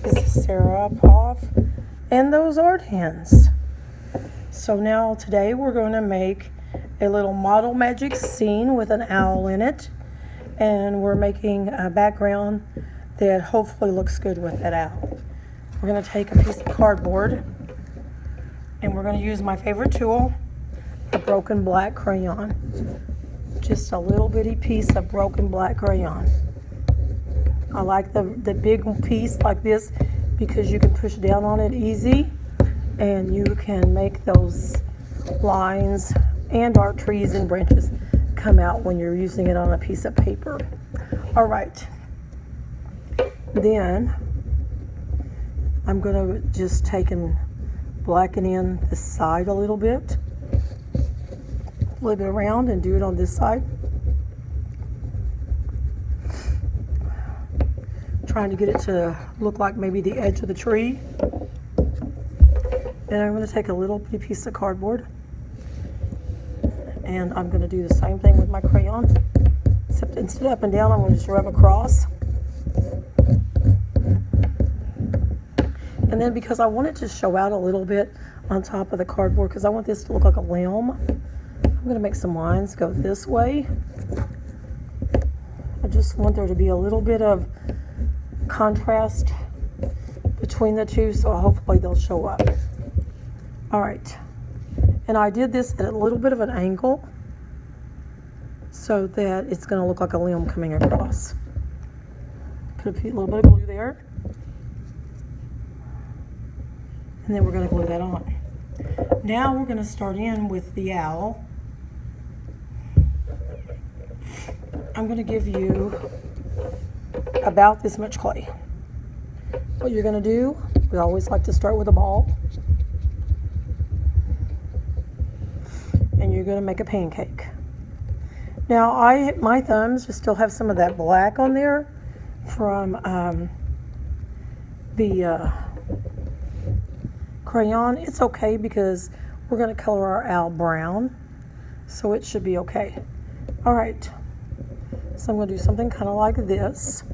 This is Sarah, Poff, and those art hands. So now today we're going to make a little model magic scene with an owl in it, and we're making a background that hopefully looks good with that owl. We're going to take a piece of cardboard and we're going to use my favorite tool, a broken black crayon. Just a little bitty piece of broken black crayon. I like the big piece like this because you can push down on it easy and you can make those lines and our trees and branches come out when you're using it on a piece of paper. All right. Then I'm going to just take and blacken in this side a little bit. Flip it around and do it on this side. Trying to get it to look like maybe the edge of the tree. Then I'm going to take a little piece of cardboard and I'm going to do the same thing with my crayon, except instead of up and down, I'm going to just rub across. And then because I want it to show out a little bit on top of the cardboard, because I want this to look like a limb, I'm going to make some lines go this way. I just want there to be a little bit of contrast between the two, so hopefully they'll show up. All right. And I did this at a little bit of an angle so that it's going to look like a limb coming across. Put a little bit of glue there. And then we're going to glue that on. Now we're going to start in with the owl. I'm going to give you about this much clay. What you're going to do, we always like to start with a ball. And you're going to make a pancake. Now my thumbs just still have some of that black on there from the crayon. It's okay because we're going to color our owl brown, so it should be okay. All right, so I'm going to do something kind of like this.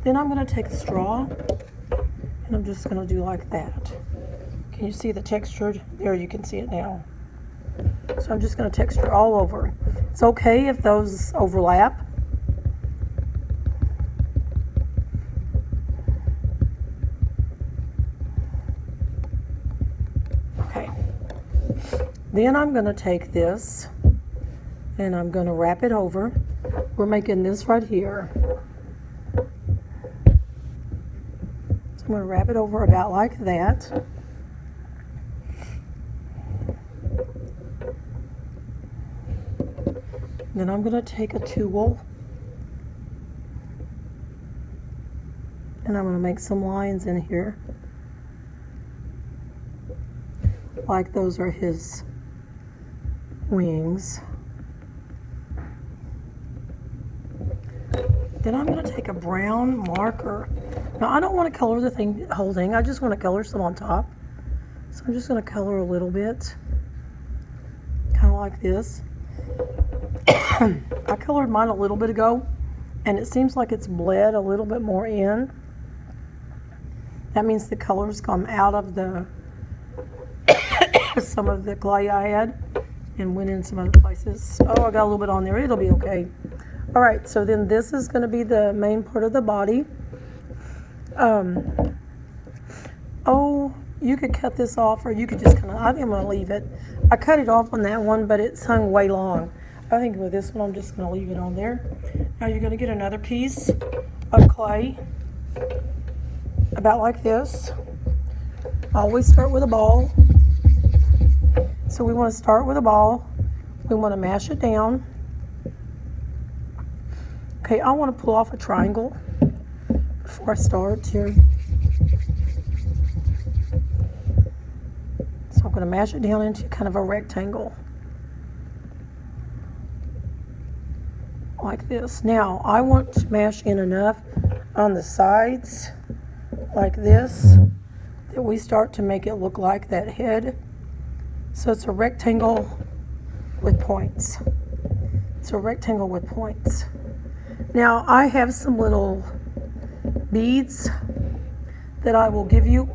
Then I'm going to take a straw and I'm just going to do like that. Can you see the texture? There, you can see it now. So I'm just going to texture all over. It's okay if those overlap. Okay. Then I'm going to take this and I'm going to wrap it over. We're making this right here. So I'm going to wrap it over about like that. Then I'm going to take a tool and I'm going to make some lines in here like those are his wings. Then I'm going to take a brown marker. Now I don't want to color the whole thing, I just want to color some on top. So I'm just going to color a little bit, kind of like this. I colored mine a little bit ago and it seems like it's bled a little bit more in. That means the colors come out of the some of the clay I had and went in some other places. Oh, I got a little bit on there. It'll be okay. All right, so then this is going to be the main part of the body. Oh, you could cut this off or you could just kind of, I think I'm going to leave it. I cut it off on that one, but it's hung way long. I think with this one, I'm just going to leave it on there. Now you're going to get another piece of clay, about like this. Always start with a ball. So we want to start with a ball. We want to mash it down. Okay, I want to pull off a triangle before I start here. So I'm going to mash it down into kind of a rectangle. Like this. Now I want to mash in enough on the sides like this we start to make it look like that head. So it's a rectangle with points. It's a rectangle with points. Now I have some little beads that I will give you.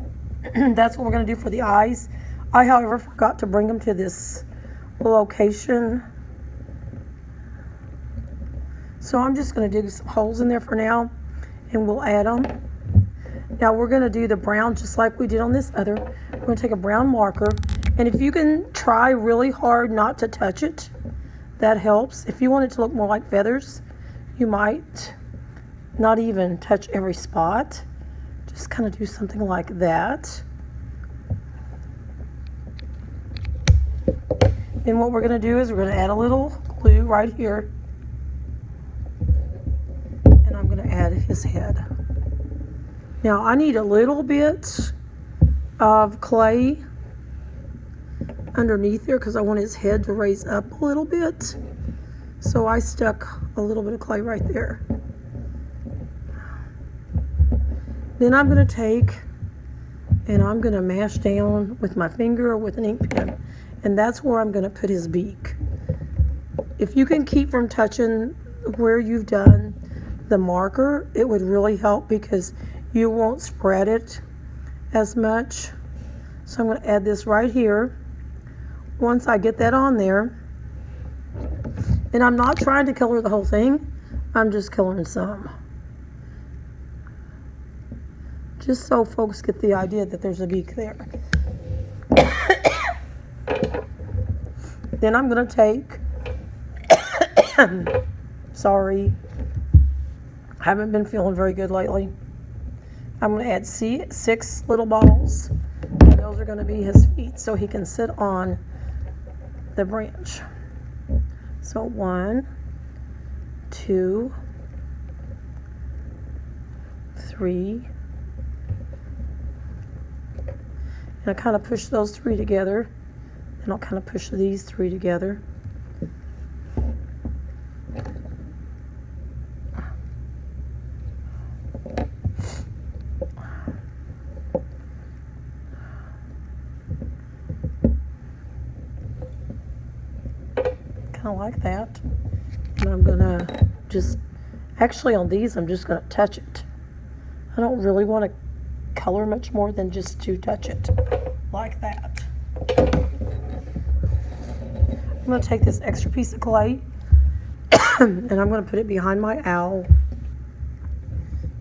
That's what we're going to do for the eyes. I, however, forgot to bring them to this location. So I'm just going to dig some holes in there for now, and we'll add them. Now we're going to do the brown just like we did on this other. We're going to take a brown marker, and if you can try really hard not to touch it, that helps. If you want it to look more like feathers, you might not even touch every spot. Just kind of do something like that. Then what we're going to do is we're going to add a little glue right here. And I'm going to add his head. Now I need a little bit of clay underneath there because I want his head to raise up a little bit. So I stuck a little bit of clay right there. Then I'm going to take and I'm going to mash down with my finger or with an ink pen. And that's where I'm going to put his beak. If you can keep from touching where you've done the marker, it would really help because you won't spread it as much. So I'm going to add this right here. Once I get that on there, and I'm not trying to color the whole thing, I'm just coloring some. Just so folks get the idea that there's a beak there. Then I'm going to take, sorry, I haven't been feeling very good lately. I'm going to add 6 little balls, and those are going to be his feet so he can sit on the branch. So 1, 2, 3, and I kind of push those 3 together. And I'll kind of push these 3 together. Kind of like that. And I'm going to just, actually on these, I'm just going to touch it. I don't really want to color much more than just to touch it like that. I'm going to take this extra piece of clay and I'm going to put it behind my owl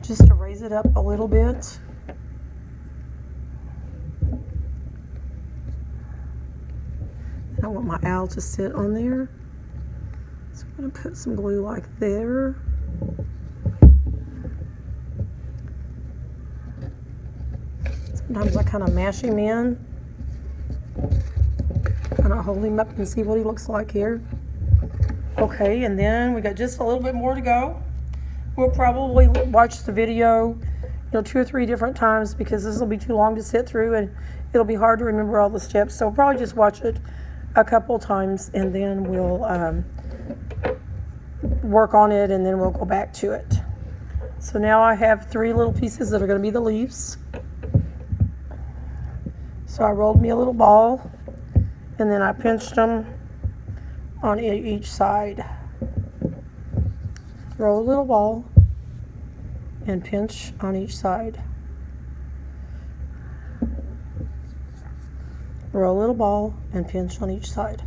just to raise it up a little bit. And I want my owl to sit on there. So I'm going to put some glue like there. Sometimes I kind of mash him in. Kind of hold him up and see what he looks like here. Okay, and then we got just a little bit more to go. We'll probably watch the video, 2 or 3 different times because this will be too long to sit through and it'll be hard to remember all the steps. So we'll probably just watch it a couple times and then we'll work on it and then we'll go back to it. So now I have 3 little pieces that are going to be the leaves. So I rolled me a little ball. And then I pinched them on each side. Roll a little ball and pinch on each side. Roll a little ball and pinch on each side.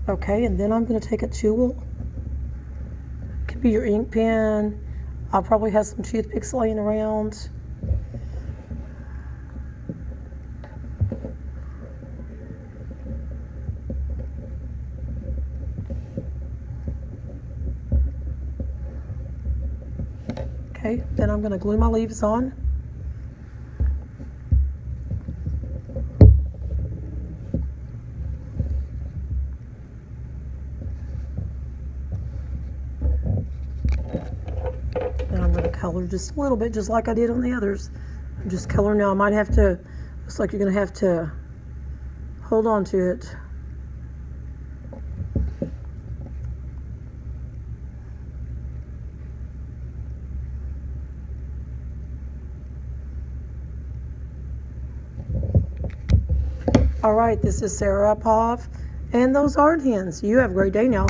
Okay, and then I'm going to take a tool. It could be your ink pen. I'll probably have some toothpicks laying around. Okay, then I'm going to glue my leaves on. And I'm going to color just a little bit, just like I did on the others. I'm just coloring now. I might have to, looks like you're going to have to hold on to it. All right, this is Sarah Poff and those art hens. You have a great day now.